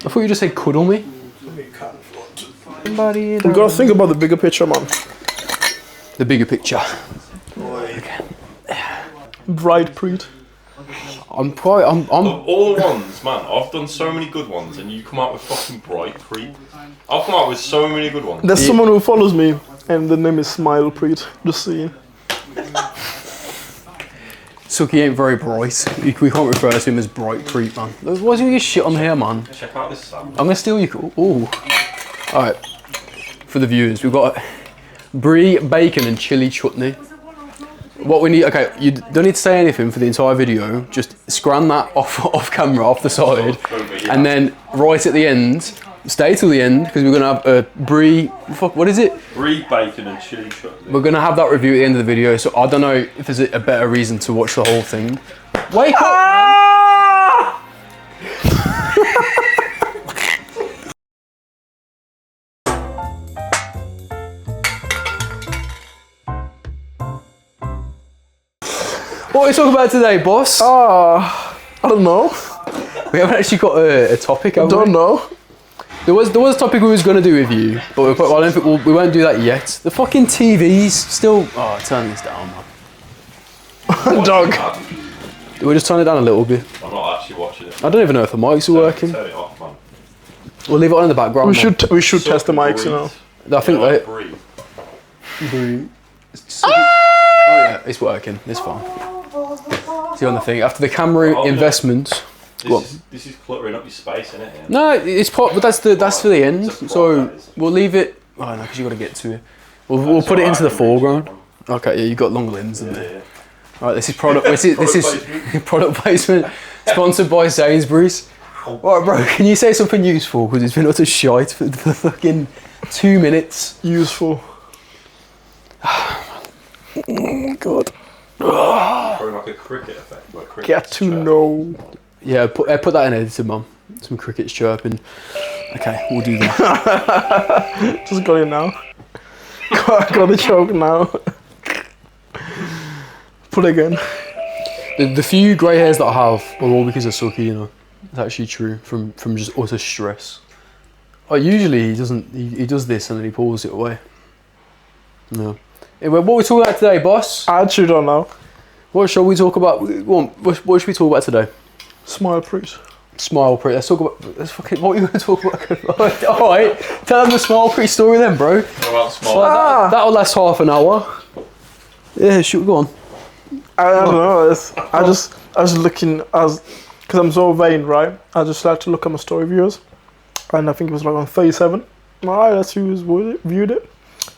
I thought you just said cuddle me. We gotta think about the bigger picture, man. The bigger picture. Bright Preet. I'm Of all ones, man, I've done so many good ones, and you come out with fucking Bright Preet. I've come out with so many good ones. There's someone who follows me, and the name is Smile Preet. Just saying. Suki ain't very bright. We can't refer to him as Bright Preet, man. Why's all your shit on here, man? Check out this sandwich. I'm gonna steal your. Ooh. Alright. For the viewers, we've got brie, bacon, and chili chutney. What we need, okay, you don't need to say anything for the entire video. Just scran that off camera, off the side, and then right at the end, stay till the end because we're gonna have a brie. Fuck, what is it? Brie, bacon, and chili chutney. We're gonna have that review at the end of the video. So I don't know if there's a better reason to watch the whole thing. Wake up! What are we talking about today, boss? I don't know. We haven't actually got a topic, have we? Don't know. There was a topic we was going to do with you, but I don't think we won't do that yet. The fucking TV's still... Oh, turn this down, man. Dog. We'll just turn it down a little bit. I'm not actually watching it. I don't even know if the mics are working. Turn it off, man. We'll leave it on in the background. We should test the mics, you know. I think Like like... Brie. Oh yeah, it's working. It's fine. See on the thing. After the camera investment... This is cluttering up your space, isn't it? Yeah. No, it's but that's for the end. So we'll leave it. Oh no, because you got to get to it. We'll put it into the foreground. Okay, yeah, you got long limbs in there. All right, this is product. This is product placement, sponsored by Sainsbury's. All right, bro. Can you say something useful? Because it's been utter shite for fucking 2 minutes. Useful. Oh God. Probably like a cricket effect. Like cricket Get to know. Yeah, put that in editing, mum. Some crickets chirping. Okay, we'll do that. Just got it now. got the choke now. Put it again. The few grey hairs that I have are all because of Suki, you know. It's actually true from just utter stress. Like usually he doesn't. He does this and then he pulls it away. No. Anyway, what are we talking about today, boss? I actually don't know. What shall we talk about? What should we talk about today? Smile Preet. Smile Preet. Let's talk about. Let's fucking. What are you going to talk about? All right, tell them the Smile Preet story then, bro. What about small? That'll last half an hour. Yeah, shoot, go on. I don't know. I was looking because I'm so vain, right? I just like to look at my story views, and I think it was like on 37. All right, that's who viewed it.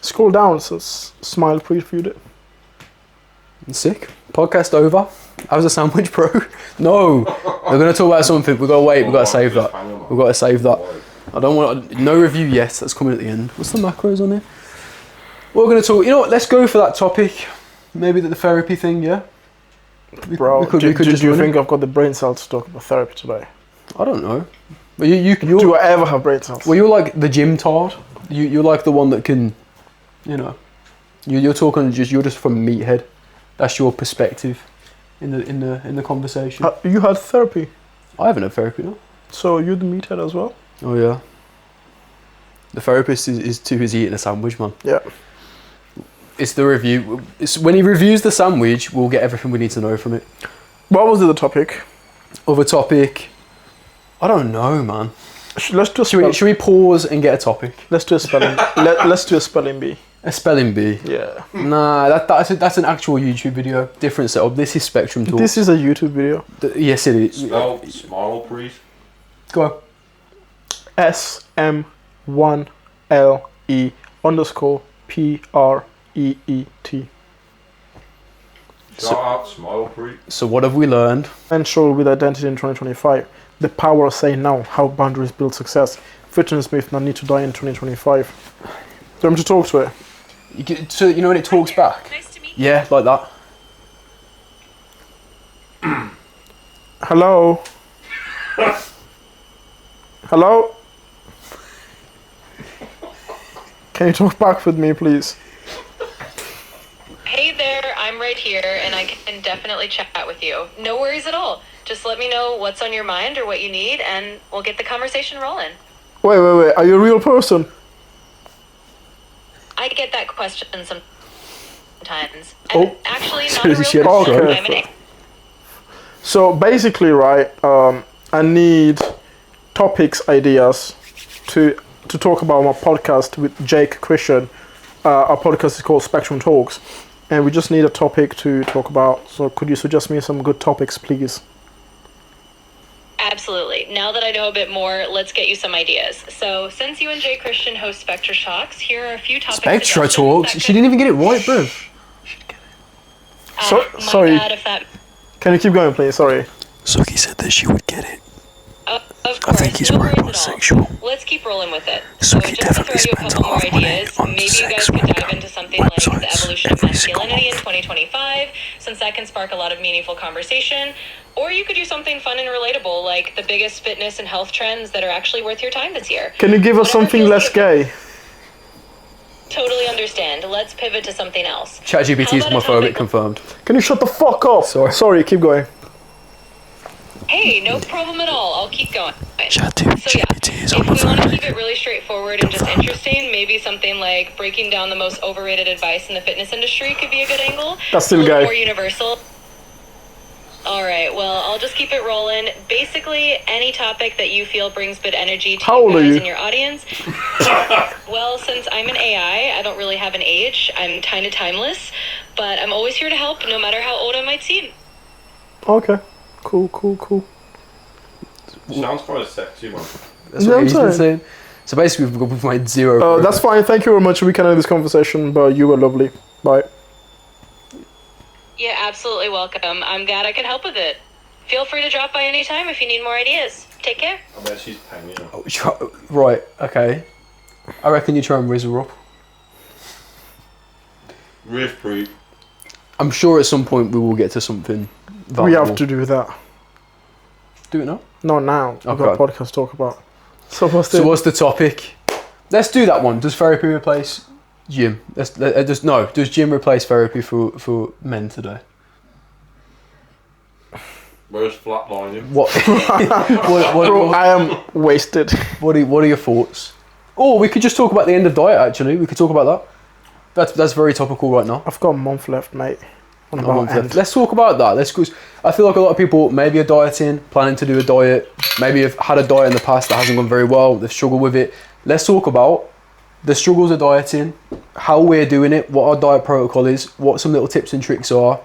Scroll down, so Smile Preet viewed it. Sick. Podcast over. How's the sandwich, bro? No, we're gonna talk about something. We've got to wait. We've got to save that. We've got to save that. I don't want no review yet. That's coming at the end. What's the macros on here? We're gonna talk. You know what? Let's go for that topic. Maybe the therapy thing. Yeah. Bro, do you think I've got the brain cells to talk about therapy today? I don't know. But you're, do I ever have brain cells? Well, you're like the gym tard. You're like the one that can, you know, you're talking you're just from meathead. That's your perspective in the conversation. You had therapy. I haven't had therapy, no. So you're the meathead as well? Oh yeah. The therapist is too busy eating a sandwich, man. Yeah. It's the review. It's when he reviews the sandwich, we'll get everything we need to know from it. What was the topic? Other topic. I don't know, man. Let's do should we pause and get a topic? Let's do a spelling. Let's do a spelling bee. A spelling bee? Yeah. Nah, that's an actual YouTube video. Different setup. This is Spectrum Talk. This is a YouTube video. Yes, it is. Spell Smile Preet. Go on. SM1LE_PREET. Shout out Smile Preet. So what have we learned? Central with identity in 2025. The power of saying now. How boundaries build success. Fitness myth not need to die in 2025. Do you want me to talk to it? So you know when it talks back? Nice to meet you. Yeah, like that. Hello? Hello? Can you talk back with me, please? Hey there, I'm right here, and I can definitely chat with you. No worries at all. Just let me know what's on your mind or what you need, and we'll get the conversation rolling. Wait. Are you a real person? I get that question sometimes. Oh. I'm actually not a real person. Okay. I'm an So basically, right, I need topics, ideas to talk about my podcast with Jake Christian. Our podcast is called Spectrum Talks, and we just need a topic to talk about. So could you suggest me some good topics, please? Absolutely. Now that I know a bit more, let's get you some ideas. So, since you and Jay Christian host Spectra Talks, here are a few topics. Spectra Talks? She didn't even get it right, bro. Sorry. God, if that... Can you keep going, please? Sorry. Suki said that she would get it. Of course, I think he's no worried worries about at all. sexual. Let's keep rolling with it. Suki just definitely to throw you a spends couple a lot more of money ideas, on maybe you sex guys could dive webcam into something like the websites evolution of every single masculinity in month. 2025, since that can spark a lot of meaningful conversation. Or you could do something fun and relatable, like the biggest fitness and health trends that are actually worth your time this year. Can you give us Whatever something feels less good. gay? Totally understand. Let's pivot to something else. ChatGPT is How about a homophobic, topic- confirmed. Can you shut the fuck up? Sorry, keep going. Hey, no problem at all. I'll keep going. ChatGPT is If we want to homophobic. keep it really straightforward and just interesting, maybe something like breaking down the most overrated advice in the fitness industry could be a good angle. That's still a little gay. more universal. All right, well, I'll just keep it rolling. Basically, any topic that you feel brings good energy to How you old are guys you? and your audience. Well, since I'm an AI, I don't really have an age. I'm kind of timeless, but I'm always here to help, no matter how old I might seem. Okay. Cool. Sounds quite sexy, man. That's Yeah, what I'm he's been saying. saying. So basically, we've made zero. That's fine. Thank you very much. We can end this conversation, but you were lovely. Bye. Yeah, absolutely welcome. I'm glad I could help with it. Feel free to drop by anytime if you need more ideas. Take care. I bet she's paying you. Oh, right, okay. I reckon you try and raise her up. Riff Brie. I'm sure at some point we will get to something valuable. We have to do that. do it now. Not now. We've got a Okay. podcast to talk about. So what's So what's the topic? Let's do that one. Does therapy replace gym? Does gym replace therapy for men today? Where's flatlining? What? Bro, I am wasted. What are your thoughts? Or we could just talk about the end of diet. Actually, we could talk about that. That's very topical right now. I've got a month left, mate. On A about month end. left. Let's talk about that. I feel like a lot of people maybe are dieting, planning to do a diet, maybe have had a diet in the past that hasn't gone very well. They've struggled with it. Let's talk about the struggles of dieting, how we're doing it, what our diet protocol is, what some little tips and tricks are.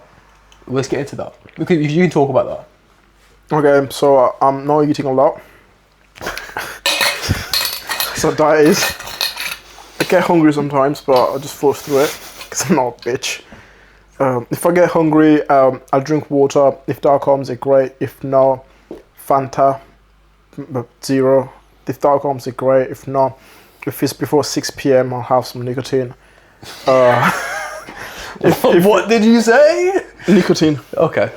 Let's get into that. You can talk about that. Okay, so I'm not eating a lot. So diet is. I get hungry sometimes, but I just force through it because I'm not a bitch. If I get hungry, I'll drink water. If that comes, it's great. If not, Fanta, zero. If that comes, it's great. If not, if it's before 6 p.m., I'll have some nicotine. What did you say? Nicotine. Okay.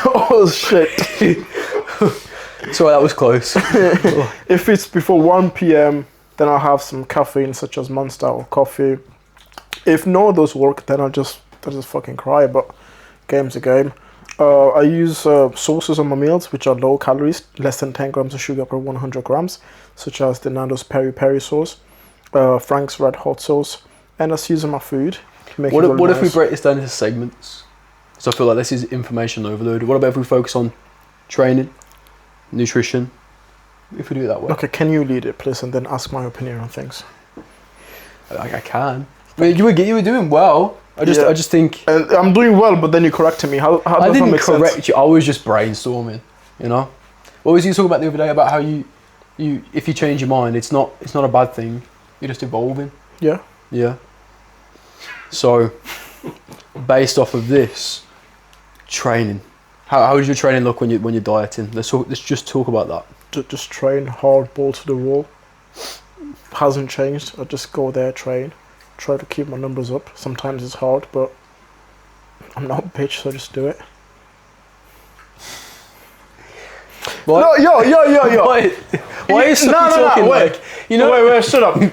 Oh shit. Sorry, that was close. If it's before 1 p.m., then I'll have some caffeine, such as Monster or coffee. If none of those work, then I'll just fucking cry. But game's a game. I use sauces on my meals, which are low calories, less than 10 grams of sugar per 100 grams, such as the Nando's Peri Peri sauce, Frank's Red Hot sauce, and that's using my food. To make it really What if we nice. break this down into segments? So I feel like this is information overload. What about if we focus on training, nutrition? If we do it that way, Okay, can you lead it, please, and then ask my opinion on things? I can. I mean, you were doing well. I just think And I'm doing well, but then you corrected me. How I does that didn't make correct sense? you. I was just brainstorming. You know, what was you talking about the other day about how you if you change your mind, it's not a bad thing. You're just evolving. Yeah. Yeah. So, based off of this, training. How does your training look when you're dieting? Let's just talk about that. Just train hard, ball to the wall. Hasn't changed. I just go there, train, try to keep my numbers up. Sometimes it's hard, but I'm not a bitch, so just do it. What? No, yo. Why are you talking wait. like, you know? Wait, shut up.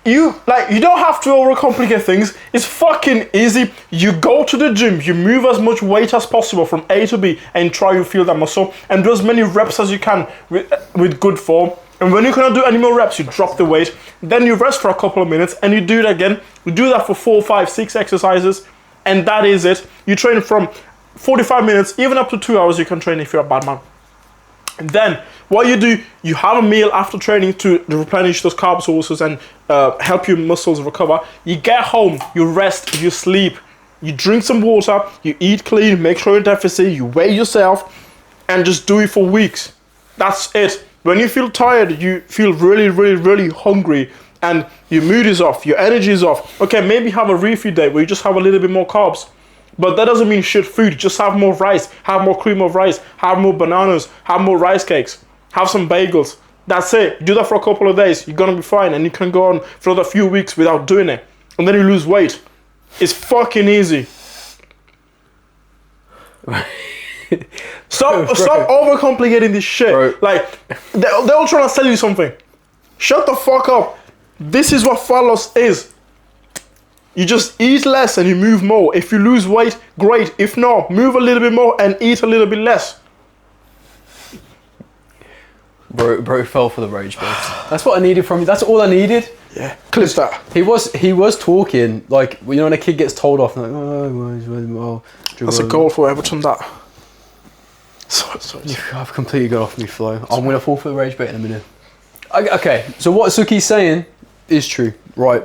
you don't have to overcomplicate things. It's fucking easy. You go to the gym, you move as much weight as possible from A to B and try to feel that muscle and do as many reps as you can with good form. And when you cannot do any more reps, you drop the weight. Then you rest for a couple of minutes and you do it again. You do that for 4, 5, 6 exercises, and that is it. You train from 45 minutes, even up to 2 hours. You can train if you're a bad man. And then what you do, you have a meal after training to replenish those carb sources and help your muscles recover. You get home, you rest, you sleep, you drink some water, you eat clean, make sure you're in deficit, you weigh yourself, and just do it for weeks. That's it. When you feel tired, you feel really, really, really hungry, and your mood is off, your energy is off. Okay, maybe have a refeed day where you just have a little bit more carbs. But that doesn't mean shit food. Just have more rice, have more cream of rice, have more bananas, have more rice cakes, have some bagels. That's it. Do that for a couple of days. You're gonna be fine, and you can go on for another few weeks without doing it. And then you lose weight. It's fucking easy. Stop overcomplicating this shit. Bro. Like, they're all trying to sell you something. Shut the fuck up. This is what fat loss is. You just eat less and you move more. If you lose weight, great. If not, move a little bit more and eat a little bit less. Bro fell for the rage, bro. That's what I needed from you. That's all I needed. Yeah, clip that. He was talking like, you know, when a kid gets told off, and like, That's a goal for Everton. That. Sorry. I've completely got off my flow. I'm gonna fall for the rage bait in a minute. Okay, so what Suki's saying is true, right?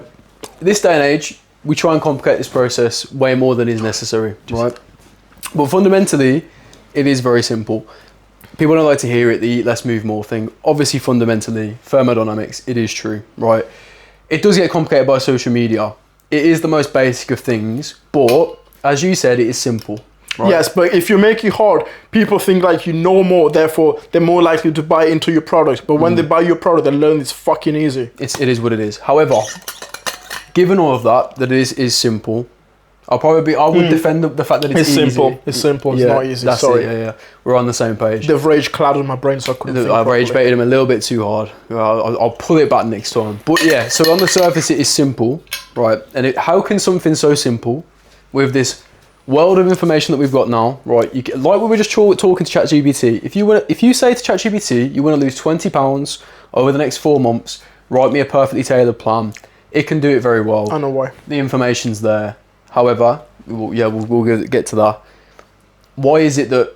This day and age, we try and complicate this process way more than is necessary, right? But fundamentally, it is very simple. People don't like to hear it, the eat less, move more thing. Obviously, fundamentally, thermodynamics, it is true, right? It does get complicated by social media. It is the most basic of things, but as you said, it is simple. Right? Yes, but if you make it hard, people think like you know more, therefore they're more likely to buy into your product. But when they buy your product, they learn it's fucking easy. It is what it is. However, given all of that it is simple, I would defend the fact that it's easy. Simple. It's simple. It's not easy. Sorry. Yeah. We're on the same page. They've rage clouded my brain, so I couldn't think I properly. rage baited him a little bit too hard. I'll pull it back next time. But yeah, so on the surface it is simple, right? And how can something so simple, with this world of information that we've got now, right? Like we were just talking to ChatGPT. If you say to ChatGPT you want to lose 20 pounds over the next 4 months, write me a perfectly tailored plan. It can do it very well. I know why. The information's there. However, we'll get to that. Why is it that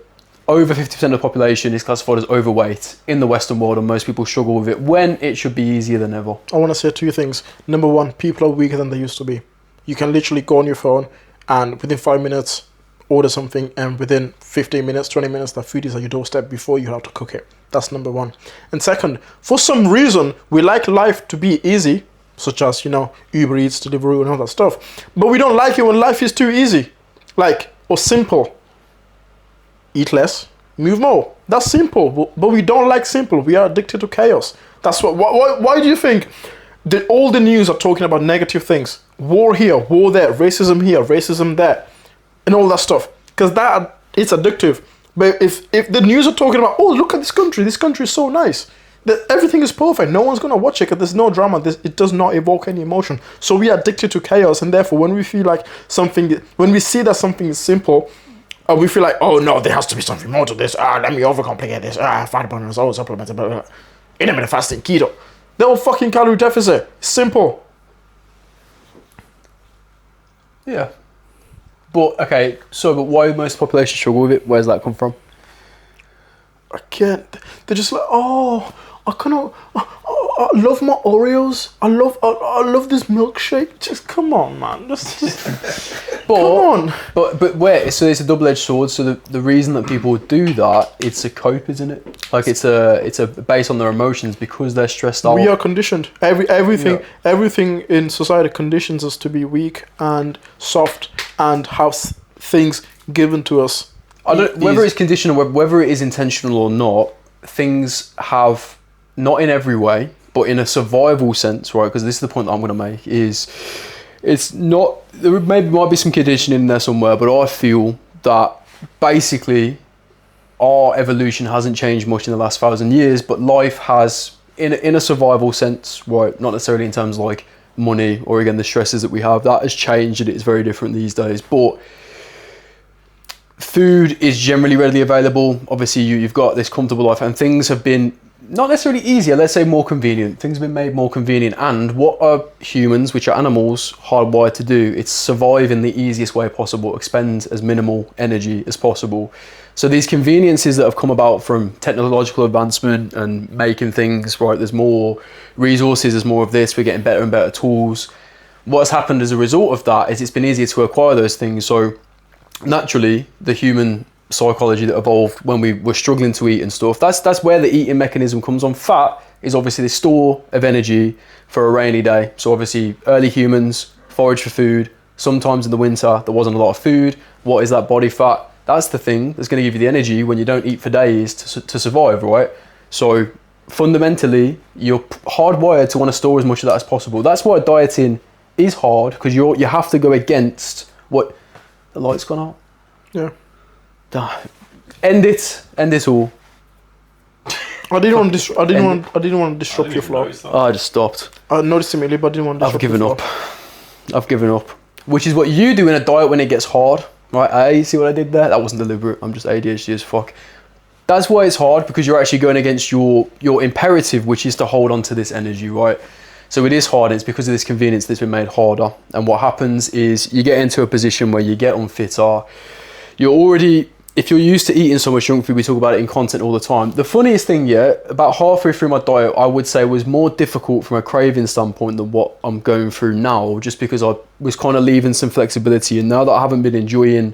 over 50% of the population is classified as overweight in the Western world, and most people struggle with it when it should be easier than ever? I want to say 2 things. Number 1, people are weaker than they used to be. You can literally go on your phone and within 5 minutes order something, and within 15 minutes, 20 minutes, that food is at your doorstep before you have to cook it. That's number 1. And second, for some reason, we like life to be easy, such as, Uber Eats, Deliveroo and all that stuff. But we don't like it when life is too easy, or simple. Eat less, move more. That's simple, but we don't like simple. We are addicted to chaos. That's why do you think that all the news are talking about negative things? War here, war there, racism there, and all that stuff. Because it's addictive. But if the news are talking about, oh, look at this country is so nice, that everything is perfect, no one's gonna watch it because there's no drama, it does not evoke any emotion. So we are addicted to chaos, and therefore when we feel like when we see that something is simple, we feel like, oh no, there has to be something more to this, let me overcomplicate this, fat burners, supplements, blah, blah, blah. Intermittent fasting, keto, they're all fucking calorie deficit, simple. Yeah. But why most population struggle with it? Where's that come from? I can't. They're just like, oh, I cannot. I love my Oreos. I love this milkshake. Just come on, man. Come on. But where? So it's a double-edged sword. So the reason that people do that, it's a cope, isn't it? Like it's a based on their emotions because they're stressed out. We are conditioned. Everything in society conditions us to be weak and soft and have things given to us. Whether it's conditional, whether it is intentional or not, things have, not in every way, but in a survival sense, right? Because this is the point that I'm going to make, is it's not, there might be some conditioning in there somewhere, but I feel that basically our evolution hasn't changed much in the last 1,000 years, but life has, in a survival sense, right? Not necessarily in terms of like money or again the stresses that we have. That has changed and it's very different these days. But food is generally readily available. Obviously, you've got this comfortable life, and things have been not necessarily easier, let's say more convenient. Things have been made more convenient. And what are humans, which are animals, hardwired to do? It's survive in the easiest way possible, expend as minimal energy as possible. So these conveniences that have come about from technological advancement and making things, right, there's more resources, there's more of this, we're getting better and better tools. What's happened as a result of that is it's been easier to acquire those things. So naturally, the human psychology that evolved when we were struggling to eat and stuff, that's where the eating mechanism comes on. Fat is obviously the store of energy for a rainy day. So obviously early humans forage for food. Sometimes in the winter there wasn't a lot of food. What is that body fat? That's the thing that's going to give you the energy when you don't eat for days to survive, right? So fundamentally you're hardwired to want to store as much of that as possible. That's why dieting is hard, because you have to go against what the light's gone out. Yeah. End it all. I didn't want to disrupt your flow. I just stopped. I noticed immediately, but I didn't want to disrupt your flow. I've given up. Which is what you do in a diet when it gets hard, right? You see what I did there? That wasn't deliberate. I'm just ADHD as fuck. That's why it's hard, because you're actually going against your imperative, which is to hold on to this energy, right? So it is hard. It's because of this convenience that's been made harder. And what happens is you get into a position where you get unfitter. You're already, if you're used to eating so much junk food, we talk about it in content all the time. The funniest thing, about halfway through my diet, I would say was more difficult from a craving standpoint than what I'm going through now, just because I was kind of leaving some flexibility. And now that I haven't been enjoying,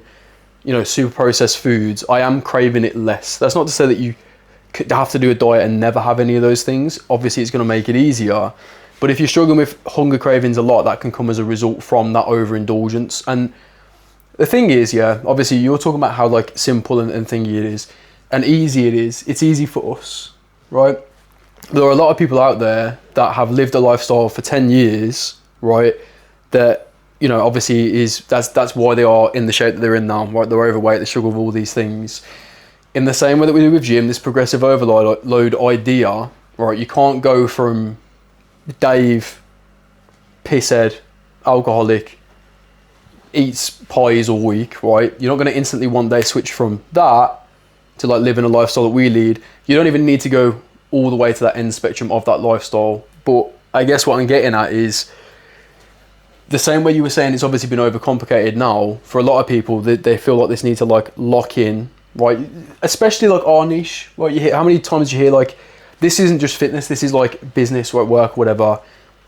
super processed foods, I am craving it less. That's not to say that you have to do a diet and never have any of those things. Obviously, it's going to make it easier. But if you're struggling with hunger cravings a lot, that can come as a result from that overindulgence. And the thing is, obviously you're talking about how simple and thingy it is and easy it is. It's easy for us, right? There are a lot of people out there that have lived a lifestyle for 10 years, right? That, obviously that's why they are in the shape that they're in now, right? They're overweight, they struggle with all these things. In the same way that we do with gym, this progressive overload idea, right? You can't go from Dave, pisshead, alcoholic, eats pies all week, right? You're not going to instantly one day switch from that to living a lifestyle that we lead. You don't even need to go all the way to that end spectrum of that lifestyle. But I guess what I'm getting at is the same way you were saying, it's obviously been overcomplicated now. For a lot of people, they feel like this need to lock in, right? Especially our niche, right? You hear, how many times do you hear this isn't just fitness, this is business, work, whatever.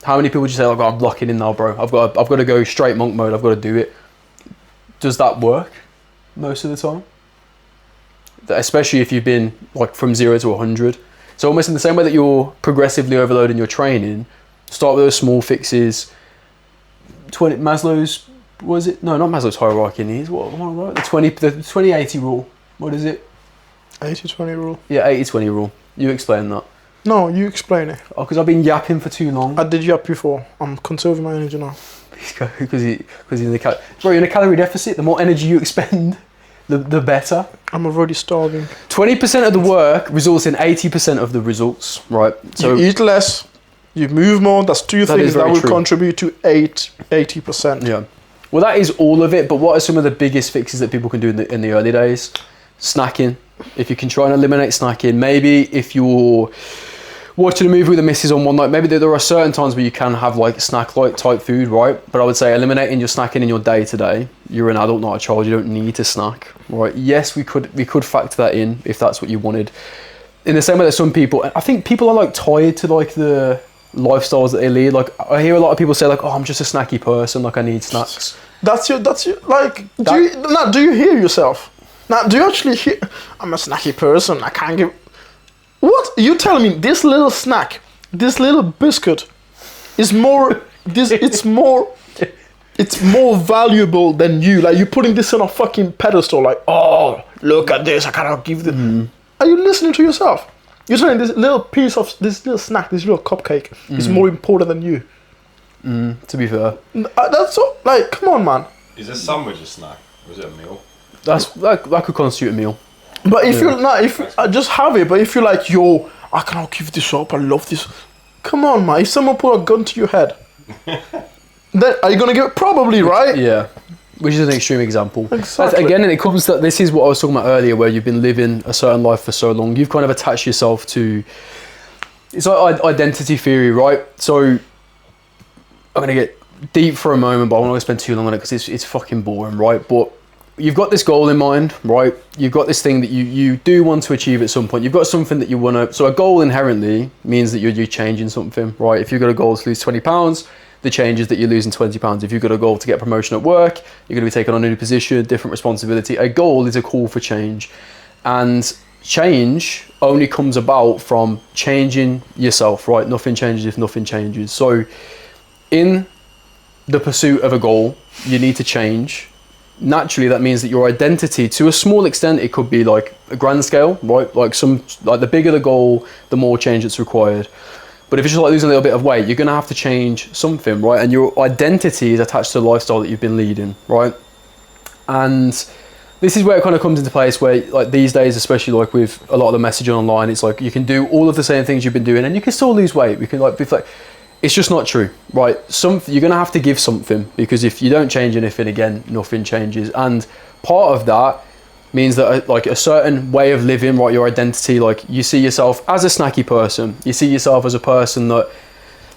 How many people just say I'm locking in now, bro? I've got to go straight monk mode. I've got to do it. Does that work most of the time? Especially if you've been from 0 to 100. So almost in the same way that you're progressively overloading your training, start with those small fixes. Maslow's, was it? No, not Maslow's hierarchy needs. What am I right? The 20-80 rule. What is it? 80-20 rule. Yeah, 80-20 rule. You explain that. No, you explain it. Oh, because I've been yapping for too long. I did yap before. I'm conserving my energy now. Because he's in the you're in a calorie deficit. The more energy you expend, the better. I'm already starving. 20% of the work results in 80% of the results, right? So you eat less, you move more. That's two things that will contribute to 80%. Yeah. Well, that is all of it. But what are some of the biggest fixes that people can do in the early days? Snacking. If you can try and eliminate snacking, maybe if you're watching a movie with the missus on one night, maybe there are certain times where you can have snack-like type food, right? But I would say eliminating your snacking in your day-to-day. You're an adult, not a child. You don't need to snack, right? Yes, we could factor that in if that's what you wanted. In the same way that some people, I think people are tied to the lifestyles that they lead. I hear a lot of people say oh, I'm just a snacky person. I need snacks. That's your do you hear yourself? Now, do you actually hear? I'm a snacky person. I can't give. What? You tell me this little snack, this little biscuit, is more. It's more valuable than you. You're putting this on a fucking pedestal. Oh, look at this. I cannot give this. Are you listening to yourself? You're saying this little piece of this little snack, this little cupcake, is more important than you. To be fair, that's so. Come on, man. Is a sandwich a snack or is it a meal? That could constitute a meal. But if you're not, just have it. But if you're yo, I cannot give this up. I love this. Come on, man. If someone put a gun to your head then are you gonna give it? Probably, right? Yeah. Which is an extreme example. Exactly. Again, and it comes to, this is what I was talking about earlier, where you've been living a certain life for so long, you've kind of attached yourself to, it's like identity theory, right? So I'm gonna get deep for a moment, but I don't want to spend too long on it because it's fucking boring, right? But you've got this goal in mind, right? You've got this thing that you do want to achieve at some point. You've got something that you want to, so a goal inherently means that you're changing something, right? If you've got a goal to lose 20 pounds, the change is that you're losing 20 pounds. If you've got a goal to get promotion at work, you're going to be taking on a new position, different responsibility. A goal is a call for change. And change only comes about from changing yourself, right? Nothing changes if nothing changes. So in the pursuit of a goal, you need to change. Naturally, that means that your identity, to a small extent, it could be like a grand scale, right? Like the bigger the goal, the more change that's required. But if it's just like losing a little bit of weight, you're gonna have to change something, right? And your identity is attached to the lifestyle that you've been leading, right? And this is where it kind of comes into place where like these days, especially like with a lot of the messaging online, it's like you can do all of the same things you've been doing and you can still lose weight. We can like be like, it's just not true, right? You're gonna have to give something, because if you don't change anything, again, nothing changes. And part of that means that like a certain way of living, right, your identity, like you see yourself as a snacky person, you see yourself as a person that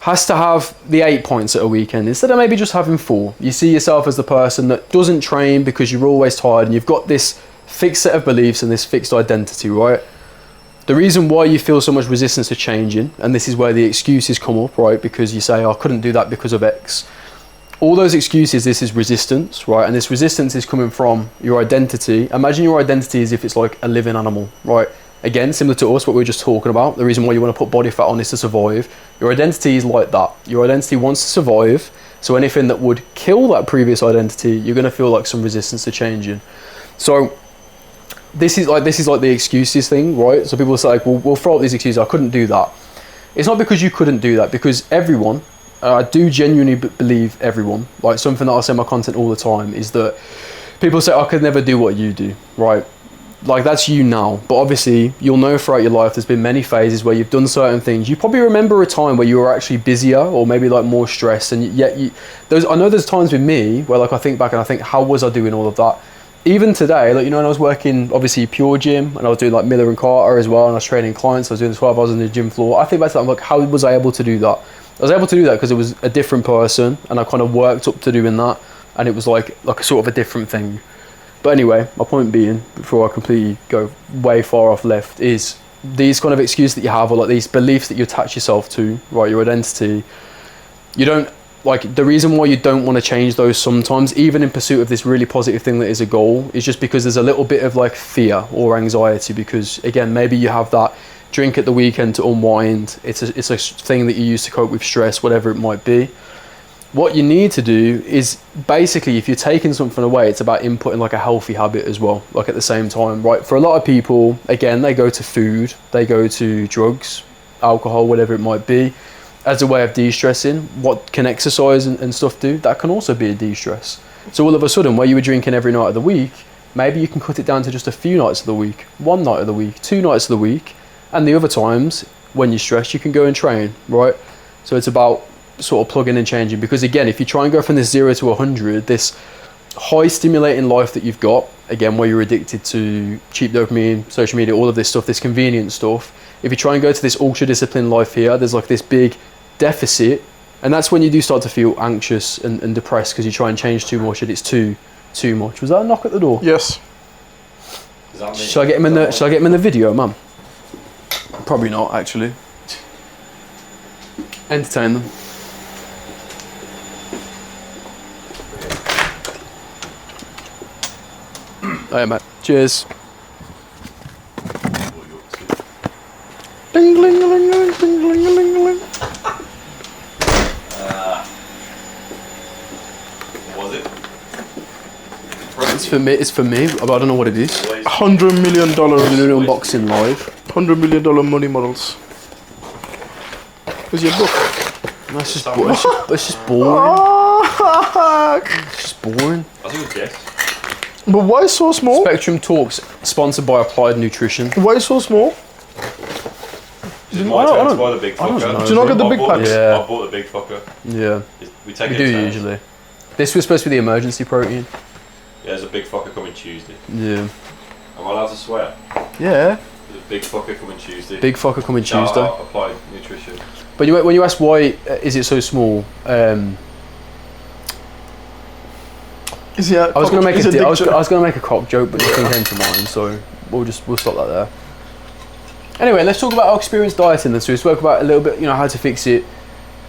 has to have the 8 points at a weekend instead of maybe just having 4. You see yourself as the person that doesn't train because you're always tired, and you've got this fixed set of beliefs and this fixed identity, right? The reason why you feel so much resistance to changing, and this is where the excuses come up, right? Because you say, oh, I couldn't do that because of X. All those excuses, this is resistance, right? And this resistance is coming from your identity. Imagine your identity as if it's like a living animal, right? Again, similar to us, what we were just talking about. The reason why you want to put body fat on is to survive. Your identity is like that. Your identity wants to survive. So anything that would kill that previous identity, you're going to feel like some resistance to changing. So this is like the excuses thing, right? So people say, like, well, we'll throw out these excuses. I couldn't do that. It's not because you couldn't do that, because everyone, I do genuinely believe everyone, like something that I say in my content all the time is that people say, I could never do what you do, right? Like that's you now, but obviously you'll know throughout your life there's been many phases where you've done certain things. You probably remember a time where you were actually busier or maybe like more stressed, and yet I know there's times with me where like I think back and I think, how was I doing all of that? Even today, like, you know, when I was working obviously Pure Gym and I was doing like Miller and Carter as well, and I was training clients, I was doing the 12 hours on the gym floor. I think back to that, I'm like, how was I able to do that? I was able to do that because it was a different person and I kind of worked up to doing that, and it was like a sort of a different thing. But anyway, my point being, before I completely go way far off left, is these kind of excuses that you have, or like these beliefs that you attach yourself to, right, your identity, you don't, like the reason why you don't want to change those sometimes, even in pursuit of this really positive thing that is a goal, is just because there's a little bit of like fear or anxiety, because again, maybe you have that drink at the weekend to unwind, it's a thing that you use to cope with stress, whatever it might be. What you need to do is basically, if you're taking something away, it's about inputting like a healthy habit as well, like at the same time, right? For a lot of people, again, they go to food, they go to drugs, alcohol, whatever it might be, as a way of de-stressing. What can exercise and stuff do? That can also be a de-stress. So all of a sudden, where you were drinking every night of the week, maybe you can cut it down to just a few nights of the week, 1 night of the week, 2 nights of the week, and the other times, when you're stressed, you can go and train, right? So it's about sort of plugging and changing, because again, if you try and go from this 0 to 100, this high stimulating life that you've got, again, where you're addicted to cheap dopamine, social media, all of this stuff, this convenient stuff, if you try and go to this ultra disciplined life here, there's like this big deficit, and that's when you do start to feel anxious and depressed, because you try and change too much and it's too much. Was that a knock at the door? Yes. Shall I get him in the video, man? Probably not, actually. Entertain them. Oh yeah, mate. Cheers. Ding, ling, ling, ling, ding, ling, ling, ling. What was it? It's for me, but I don't know what it is. $100 million. We're doing unboxing live. $100 million money models. Where's your book? That's just it's just boring. Oh, It's just boring. That's a good guess. but why so small? Spectrum Talks, sponsored by Applied Nutrition. Why so small? It's my turn to buy the big fucker. know. Do you not get the big packs? Yeah. I bought the big fucker. Yeah. We take We it do in turns. usually. This was supposed to be the emergency protein. Yeah, there's a big fucker coming Tuesday. Yeah. Am I allowed to swear? Yeah. There's a big fucker coming Tuesday. Big fucker coming Shout Tuesday. out Applied Nutrition. But when you ask why is it so small, Is he a I was gonna make is he I was dick gonna make a cock joke, but nothing came to mind, so we'll stop that there. Anyway, let's talk about our experience dieting then. So we spoke about a little bit, how to fix it.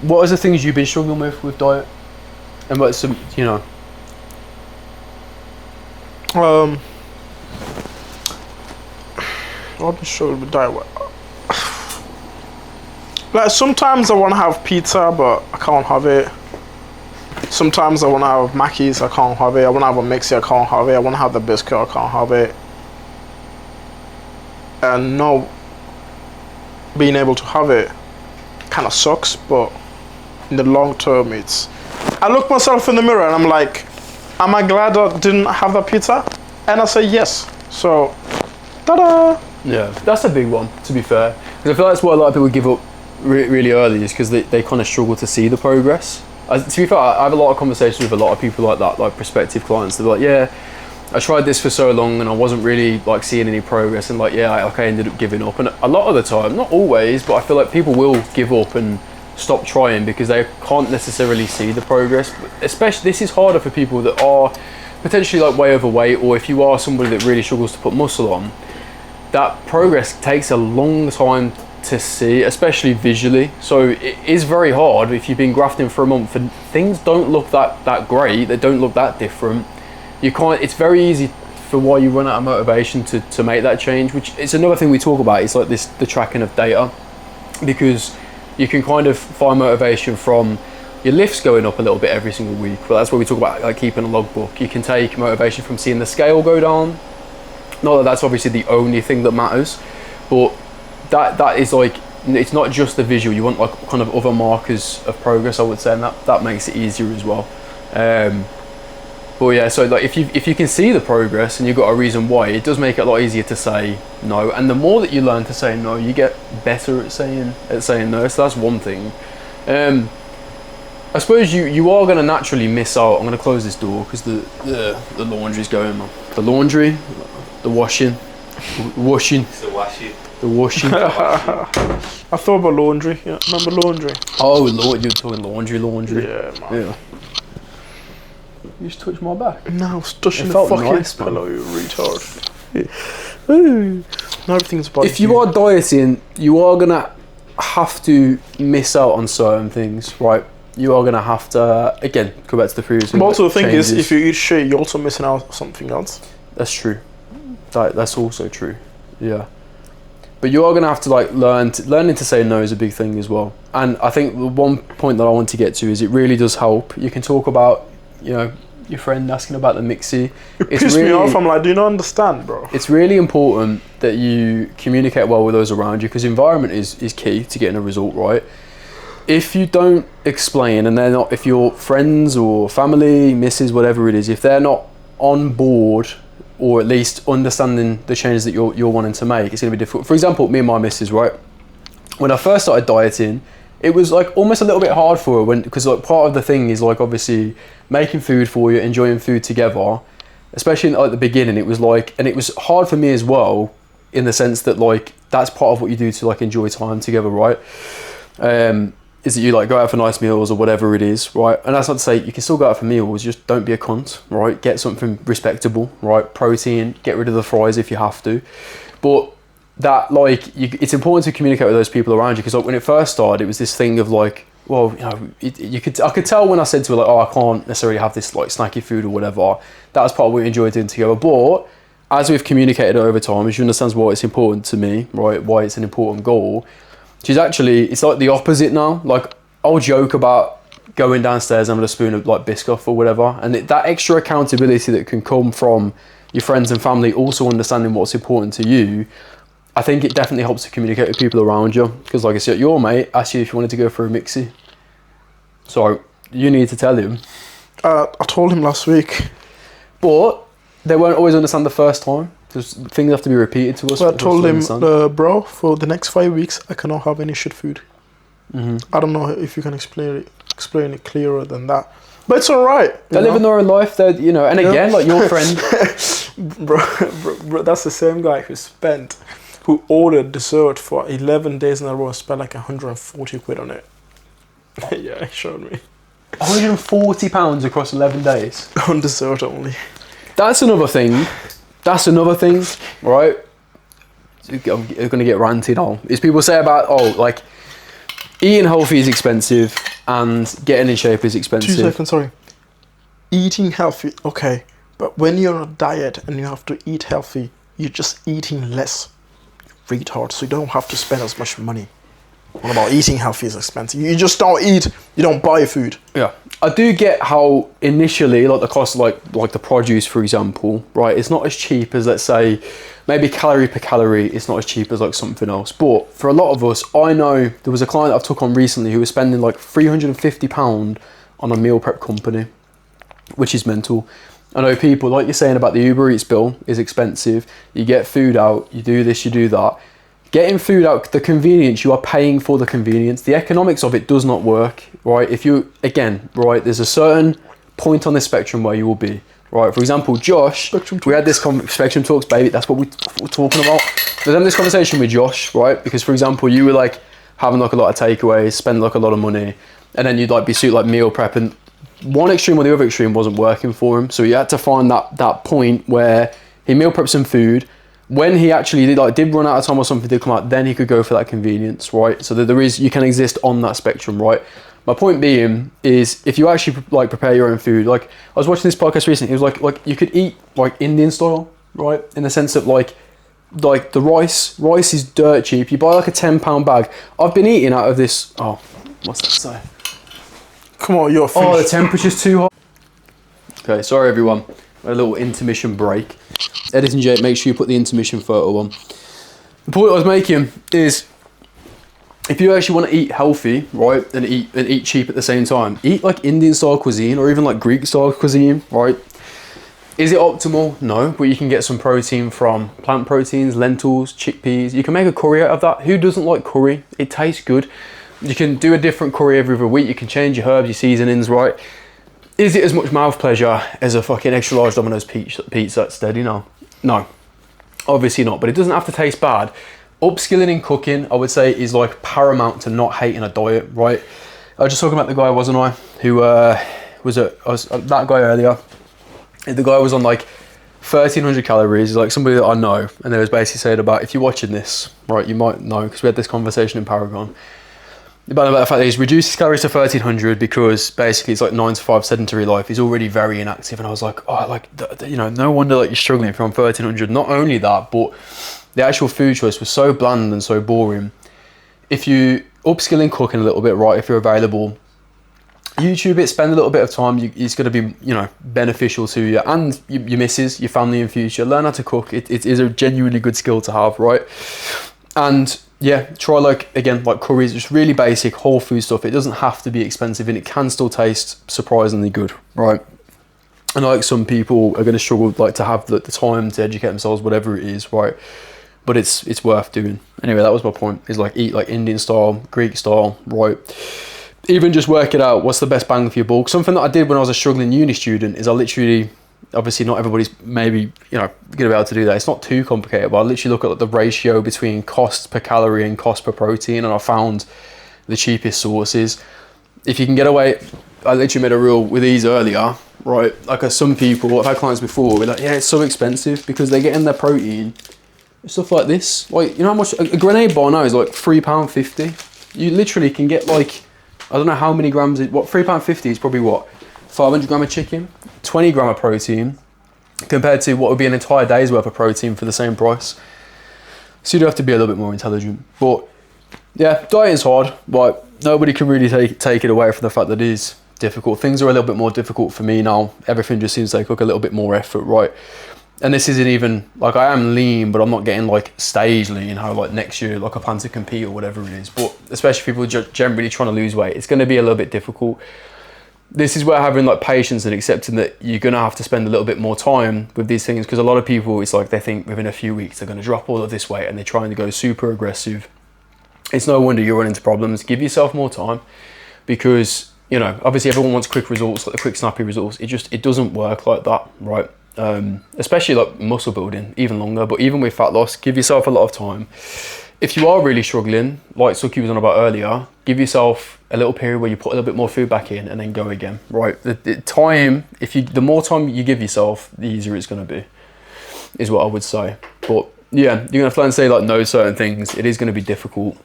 What are the things you've been struggling with diet? And what's some, I've been struggling with diet. Like sometimes I want to have pizza, but I can't have it. Sometimes I want to have Mackies, I can't have it. I want to have a Mixie, I can't have it. I want to have the biscuit, I can't have it. And no, being able to have it kind of sucks, but in the long term, I look myself in the mirror and I'm like, am I glad I didn't have that pizza? And I say yes. So, ta-da! Yeah, that's a big one, to be fair. Because I feel like that's why a lot of people give up really early, is because they kind of struggle to see the progress. To be fair, I have a lot of conversations with a lot of people like that, like prospective clients. They're like, yeah, I tried this for so long and I wasn't really like seeing any progress, and like, yeah, I ended up giving up. And a lot of the time, not always, but I feel like people will give up and stop trying because they can't necessarily see the progress. Especially, this is harder for people that are potentially like way overweight, or if you are somebody that really struggles to put muscle on, that progress takes a long time to see, especially visually. So it is very hard if you've been grafting for a month and things don't look that great, they don't look that different. You can't, it's very easy for why you run out of motivation to make that change, which is another thing we talk about. It's like the tracking of data, because you can kind of find motivation from your lifts going up a little bit every single week. But that's where we talk about like keeping a logbook. You can take motivation from seeing the scale go down. Not that that's obviously the only thing that matters, but that is like, it's not just the visual. You want like kind of other markers of progress, I would say, and that makes it easier as well. But yeah, so like if you can see the progress and you've got a reason why, it does make it a lot easier to say no. And the more that you learn to say no, you get better at saying no. So that's one thing. I suppose you are going to naturally miss out. I'm going to close this door because the laundry's going on. The laundry, the washing. It's the washi. The washing. I thought about laundry. Yeah, remember laundry? Oh Lord, you're talking laundry. Yeah, man. Yeah. You just touched my back. No, I was touching It the felt fucking nice, man. pillow, you retard. Ooh. Now everything's about If you are dieting, you are gonna have to miss out on certain things, right? You are gonna have to, again, go back to the previous thing. But also the thing is, changes. if you eat shit, you're also missing out on something else. That's true. That's also true. Yeah. But you are gonna have to like learning to say no is a big thing as well. And I think the one point that I want to get to is it really does help. You can talk about, your friend asking about the mixie. It pissed me off. I'm like, do you not understand, bro? It's really important that you communicate well with those around you, because environment is key to getting a result right. If you don't explain, and if your friends or family, missus, whatever it is, if they're not on board or at least understanding the changes that you're wanting to make, it's going to be difficult. For example, me and my missus, right? When I first started dieting, it was like almost a little bit hard for her because like part of the thing is like obviously making food for you, enjoying food together, especially at the beginning. It was like, and it was hard for me as well in the sense that like that's part of what you do to like enjoy time together, right? Is that you like go out for nice meals or whatever it is, right? And that's not to say you can still go out for meals, just don't be a cunt, right? Get something respectable, right? Protein, get rid of the fries if you have to. But that like, it's important to communicate with those people around you, because like when it first started, it was this thing of like, well, I could tell when I said to her like, oh, I can't necessarily have this like snacky food or whatever. That was part of what we enjoyed doing together. But as we've communicated over time, she understands why it's important to me, right? Why it's an important goal. It's like the opposite now. Like I'll joke about going downstairs and having a spoon of like Biscoff or whatever, and that extra accountability that can come from your friends and family also understanding what's important to you, I think it definitely helps to communicate with people around you. Because like I said, your mate asked you if you wanted to go for a mixie, so you need to tell him. I told him last week. But they won't always understand the first time. There's things have to be repeated to us. So I for us told to him, understand. bro, for the next 5 weeks, I cannot have any shit food. I don't know if you can explain it clearer than that. But it's alright. They're living their own life. They're, you know, and again, like your friend. bro, that's the same guy who ordered dessert for 11 days in a row and spent like 140 quid on it. Yeah, he showed me. £140 across 11 days. On dessert only. That's another thing, right? I'm going to get ranted on. Is people say about, like, eating healthy is expensive and getting in shape is 2 expensive. seconds, sorry. Eating healthy, okay. But when you're on a diet and you have to eat healthy, you're just eating less. Retard, so you don't have to spend as much money. What about eating healthy is expensive? You just don't eat, you don't buy food. Yeah. I do get how initially, like the cost of like the produce, for example, right? It's not as cheap as, let's say, maybe calorie per calorie. It's not as cheap as like something else. But for a lot of us, I know there was a client I've took on recently who was spending like £350 on a meal prep company, which is mental. I know people, like you're saying about the Uber Eats bill is expensive. You get food out, you do this, you do that. Getting food out, the convenience, you are paying for the convenience. The economics of it does not work, right? If you, again, right, there's a certain point on the spectrum where you will be, right? For example, Josh, we had this Spectrum Talks, baby, that's what we're talking about. We're having this conversation with Josh, right? Because, for example, you were like having like a lot of takeaways, spending like a lot of money, and then you'd like be suited like meal prep, and one extreme or the other extreme wasn't working for him. So he had to find that point where he meal prepped some food. When he actually did run out of time or something did come out, then he could go for that convenience, right? So that you can exist on that spectrum, right? My point being is, if you actually like prepare your own food, like I was watching this podcast recently, it was like you could eat like Indian style, right? In the sense that like the rice is dirt cheap. You buy like a £10 bag. I've been eating out of this. Oh, what's that say? Come on, you're finished. Oh, the temperature's too hot. Okay, sorry everyone. A little intermission break. Editing Jake, make sure you put the intermission photo on. The point I was making is, if you actually want to eat healthy, right, and eat cheap at the same time, eat like Indian style cuisine or even like Greek style cuisine, right? Is it optimal? No, but you can get some protein from plant proteins, lentils, chickpeas. You can make a curry out of that. Who doesn't like curry? It tastes good. You can do a different curry every other week. You can change your herbs, your seasonings, right? Is it as much mouth pleasure as a fucking extra large Domino's pizza at steady? No, obviously not, but it doesn't have to taste bad. Upskilling in cooking, I would say, is like paramount to not hating a diet, right? I was just talking about the guy, wasn't I? Who was that guy earlier. The guy was on like 1,300 calories, like somebody that I know, and they was basically saying about, if you're watching this, right, you might know, because we had this conversation in Paragon, about the fact that he's reduced his calories to 1,300 because basically it's like 9 to 5 sedentary life. He's already very inactive, and I was like, oh, like, you know, no wonder like you're struggling if you're on 1,300. Not only that, but the actual food choice was so bland and so boring. If you upskill in cooking a little bit, right, if you're available, YouTube it, spend a little bit of time. It's going to be, you know, beneficial to you and your missus, your family in future. Learn how to cook. It is a genuinely good skill to have, right? And yeah, try like curries, just really basic whole food stuff. It doesn't have to be expensive, and it can still taste surprisingly good, right? And like some people are going to struggle like to have the time to educate themselves, whatever it is, right? But it's worth doing. Anyway, that was my point, is like eat like Indian style, Greek style, right? Even just work it out, what's the best bang for your buck. Something that I did when I was a struggling uni student is I literally, obviously not everybody's maybe, you know, gonna be able to do that. It's not too complicated, but I literally look at like the ratio between cost per calorie and cost per protein, and I found the cheapest sources. If you can get away, I literally made a reel with these earlier, right? Like some people, I've had clients before, we're like, yeah, it's so expensive because they're getting their protein, stuff like this. Like, you know how much a grenade bar now is like £3.50. You literally can get like, I don't know how many grams, £3.50 is probably what? 500 gram of chicken, 20 gram of protein, compared to what would be an entire day's worth of protein for the same price. So you do have to be a little bit more intelligent. But yeah, dieting's hard, but nobody can really take it away from the fact that it is difficult. Things are a little bit more difficult for me now. Everything just seems to take a little bit more effort, right? And this isn't even, like, I am lean, but I'm not getting like stage lean, how like next year, like I plan to compete or whatever it is. But especially people just generally trying to lose weight, it's going to be a little bit difficult. this is where having like patience and accepting that you're going to have to spend a little bit more time with these things, because a lot of people, it's like they think within a few weeks they're going to drop all of this weight and they're trying to go super aggressive. It's no wonder you run into problems. Give yourself more time, because, you know, obviously everyone wants quick results, like the quick snappy results. It doesn't work like that, right? Especially like muscle building, even longer, but even with fat loss, give yourself a lot of time. If you are really struggling, like Suki was on about earlier, give yourself a little period where you put a little bit more food back in and then go again, right? The time, the more time you give yourself, the easier it's going to be, is what I would say. But yeah, you're going to have to learn to say like no to certain things. It is going to be difficult.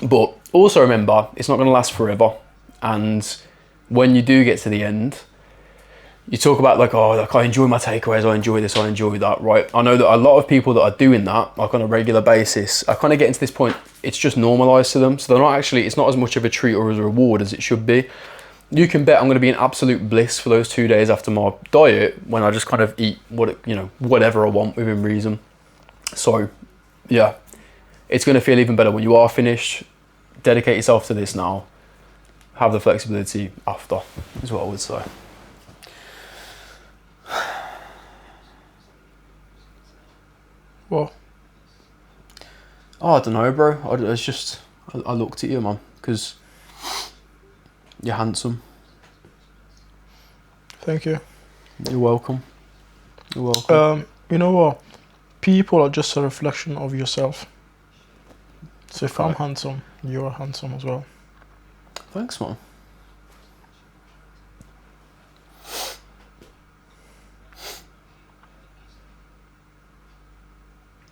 But also remember, it's not going to last forever. And when you do get to the end, you talk about like, oh, like I enjoy my takeaways, I enjoy this, I enjoy that, right? I know that a lot of people that are doing that, like on a regular basis, are kind of getting to this point, it's just normalized to them. So they're not actually, it's not as much of a treat or as a reward as it should be. You can bet I'm going to be in absolute bliss for those 2 days after my diet, when I just kind of eat whatever I want within reason. So yeah, it's going to feel even better when you are finished. Dedicate yourself to this now. Have the flexibility after, is what I would say. Well, oh, I don't know, bro. It's just, I looked at you, man, because you're handsome. thank you. You're welcome. You're welcome. You know what? People are just a reflection of yourself. So if I'm handsome, you're handsome as well. Thanks, man.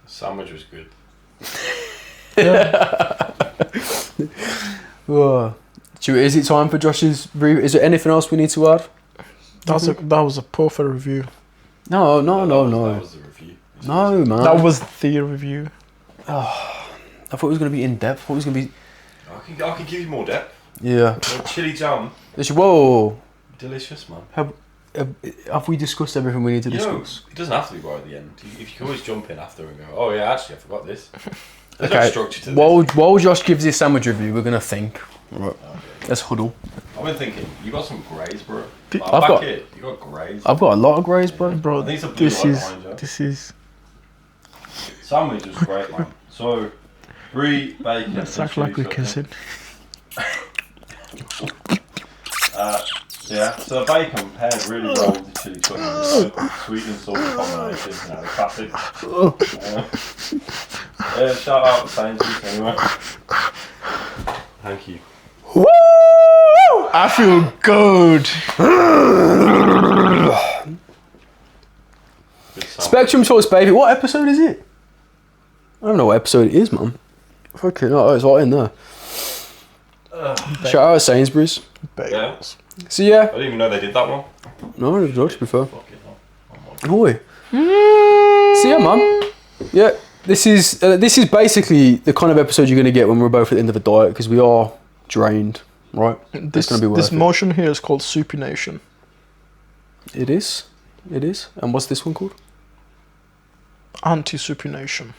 Sandwich was good. Is it time for Josh's review? Is there anything else we need to add? That was a perfect review. No. That was the review. No, man. That was the review. I thought it was going to be in depth. I thought it was going to be... I can give you more depth. Yeah. Chili jam. Whoa. Delicious, man. Have we discussed everything we need to discuss? It doesn't have to be right at the end. You can always jump in after and go, oh yeah, actually I forgot this. There's no structure to this. While Josh gives his sandwich review, we're going to think. Right. Okay. Let's huddle. I've been thinking, you got some greys, bro. You got greys. I've got a lot of greys, bro. Bro, I think it's a blue light behind you. this is... Sandwich was great, man. So, Brie, bacon, Let's act like we're kissing. Yeah, so the bacon paired really well with the chili chutney. Sweet and salty combination, you know, the classic. Shout out to Sainsbury's anyway. Thank you. Woo! I feel good. Spectrum Sauce, baby. What episode is it? I don't know what episode it is, man. Fucking hell, it's right in there. Shout out to Sainsbury's. Yeah. So yeah. I didn't even know they did that one. No, I didn't to be fair. Fucking hell. Boy. So yeah, man. Yeah, this is basically the kind of episode you're going to get when we're both at the end of a diet, because we are drained, right? It's going to be worth this motion here is called supination. It is. It is. And what's this one called? Anti-supination.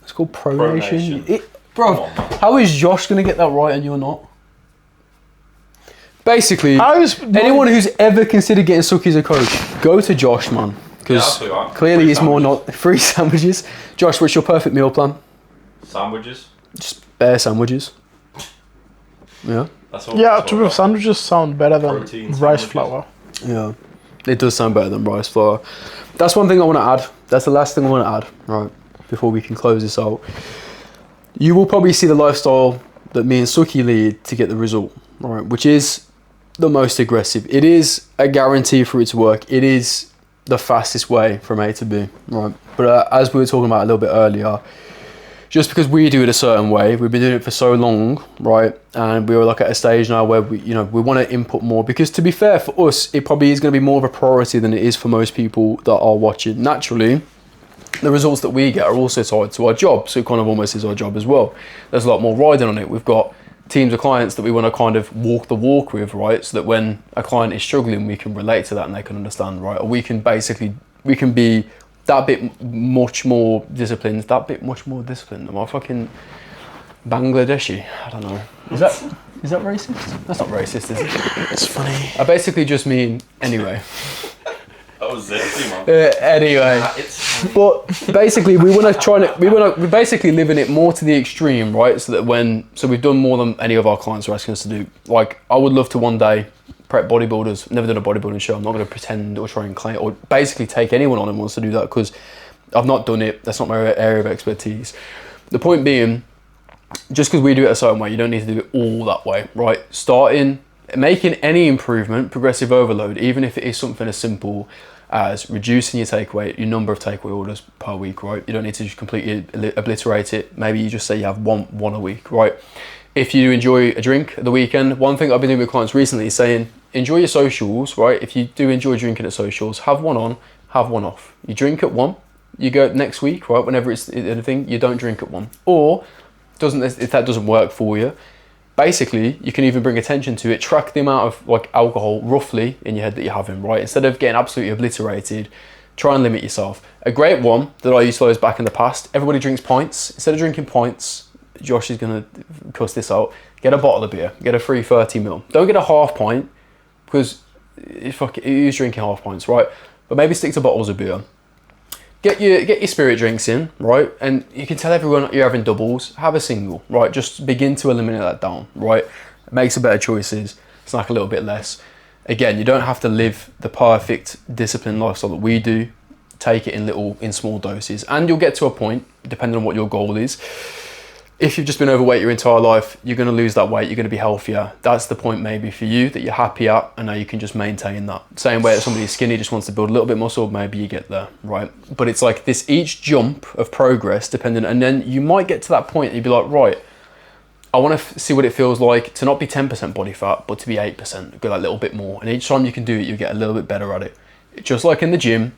It's called pronation. Pronation. Bro, how is Josh going to get that right and you're not? Basically, anyone who's ever considered getting Suki as a coach, go to Josh, man. Because clearly he's more not... Free sandwiches. Josh, what's your perfect meal plan? Sandwiches. Just bare sandwiches. Yeah. That's all. Yeah, to be honest, sandwiches sound better than Protein rice sandwiches. flour. Yeah. It does sound better than rice flour. That's one thing I want to add. That's the last thing I want to add, right, before we can close this out. You will probably see the lifestyle that me and Suki lead to get the result, right, which is the most aggressive. It is a guarantee for it to work. It is the fastest way from A to B, right? But as we were talking about a little bit earlier, just because we do it a certain way, we've been doing it for so long, right? And we were like at a stage now where we want to input more, because to be fair, for us, it probably is going to be more of a priority than it is for most people that are watching. Naturally, the results that we get are also tied to our job, so it kind of almost is our job as well. There's a lot more riding on it. We've got teams of clients that we want to kind of walk the walk with, right? So that when a client is struggling, we can relate to that and they can understand, right? Or we can be that bit much more disciplined. Am I fucking Bangladeshi. I don't know. Is that racist? That's not racist, is it? It's funny. I basically just mean anyway. That was zesty, man. Anyway, but basically we're basically living it more to the extreme, right? So that so we've done more than any of our clients are asking us to do. Like, I would love to one day prep bodybuilders. Never done a bodybuilding show. I'm not going to pretend or try and claim or basically take anyone on who wants to do that, because I've not done it. That's not my area of expertise. The point being, just because we do it a certain way, you don't need to do it all that way, right? Making any improvement, progressive overload, even if it is something as simple as reducing your takeaway, your number of takeaway orders per week, right? You don't need to just completely obliterate it. Maybe you just say you have one a week, right? If you enjoy a drink at the weekend, one thing I've been doing with clients recently is saying, enjoy your socials, right? If you do enjoy drinking at socials, have one on, have one off. You drink at one, you go next week, right? Whenever it's anything, you don't drink at one. Or, if that doesn't work for you, basically, you can even bring attention to it, track the amount of like alcohol roughly in your head that you're having, right? Instead of getting absolutely obliterated, try and limit yourself. A great one that I used to use back in the past, everybody drinks pints. Instead of drinking pints, Josh is gonna cuss this out, get a bottle of beer, get a free 30ml. Don't get a half pint, because who's drinking half pints, right? But maybe stick to bottles of beer. Get your spirit drinks in, right? And you can tell everyone you're having doubles, have a single, right? Just begin to eliminate that down, right? It makes a better choices, it's like a little bit less. Again, you don't have to live the perfect disciplined lifestyle that we do. Take it in small doses, and you'll get to a point, depending on what your goal is. If you've just been overweight your entire life, you're going to lose that weight, you're going to be healthier. That's the point maybe for you, that you're happy at, and now you can just maintain that. Same way that somebody who's skinny just wants to build a little bit muscle, maybe you get there, right? But it's like this, each jump of progress depending, and then you might get to that point and you'd be like, right, I want to see what it feels like to not be 10% body fat, but to be 8%, go that little bit more. And each time you can do it, you get a little bit better at it. Just like in the gym,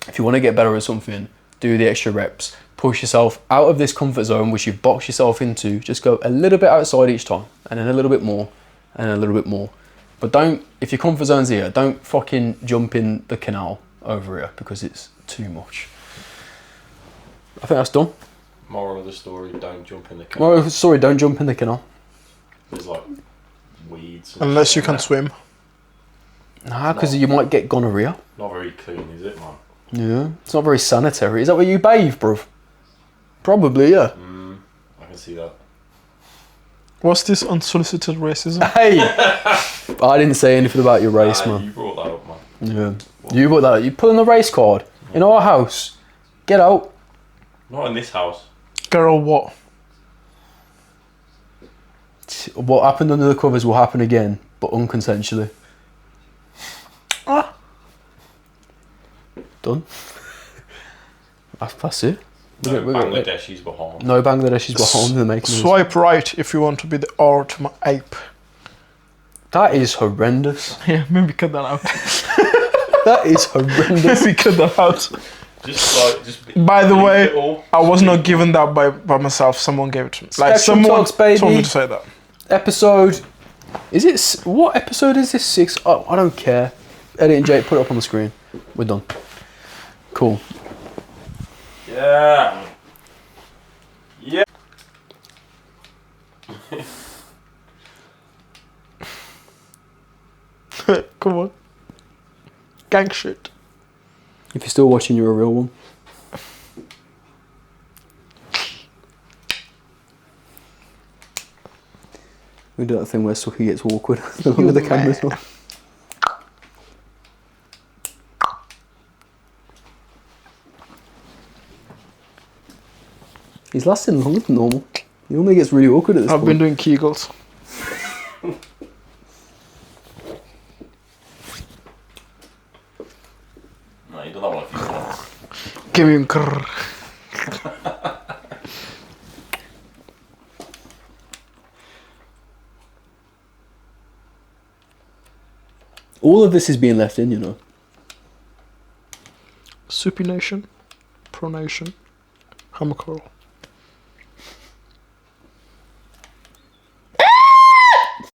if you want to get better at something, do the extra reps. Push yourself out of this comfort zone which you've boxed yourself into. Just go a little bit outside each time, and then a little bit more, and a little bit more. But don't, if your comfort zone's here, don't fucking jump in the canal over here, because it's too much. I think that's done. Moral of the story, don't jump in the canal. Don't jump in the canal. There's like weeds. Unless you can swim. Nah, because you might get gonorrhea. Not very clean, is it, man? Yeah, it's not very sanitary. Is that where you bathe, bruv? Probably, yeah. I can see that. What's this unsolicited racism? Hey! I didn't say anything about your race, man. You brought that up, man. Yeah. You brought that up. You put in the race card in our house. Get out. Not in this house. Girl, what? What happened under the covers will happen again, but unconsensually. Done. That's it. No Bangladeshis behind. No Bangladeshis behind the making. Swipe right if you want to be the R to my ape. That is horrendous. Yeah, maybe cut that out. That is horrendous. Maybe cut that out. By the way, I was not given that by myself. Someone gave it to me. Like Spectrum someone Talks, baby. told me to say that. Episode. Is it? What episode is this? 6? Oh, I don't care. Edit and Jake, put it up on the screen. We're done. Cool. Yeah. Yeah. Come on. Gang shit. If you're still watching, you're a real one. We do that thing where Suki gets awkward the longer the camera's on. He's lasting longer than normal. He normally gets really awkward at this point. I've been doing Kegels. No, you don't know what a few times. Give me a grrr. All of this is being left in, you know. Supination, pronation, hammer curl.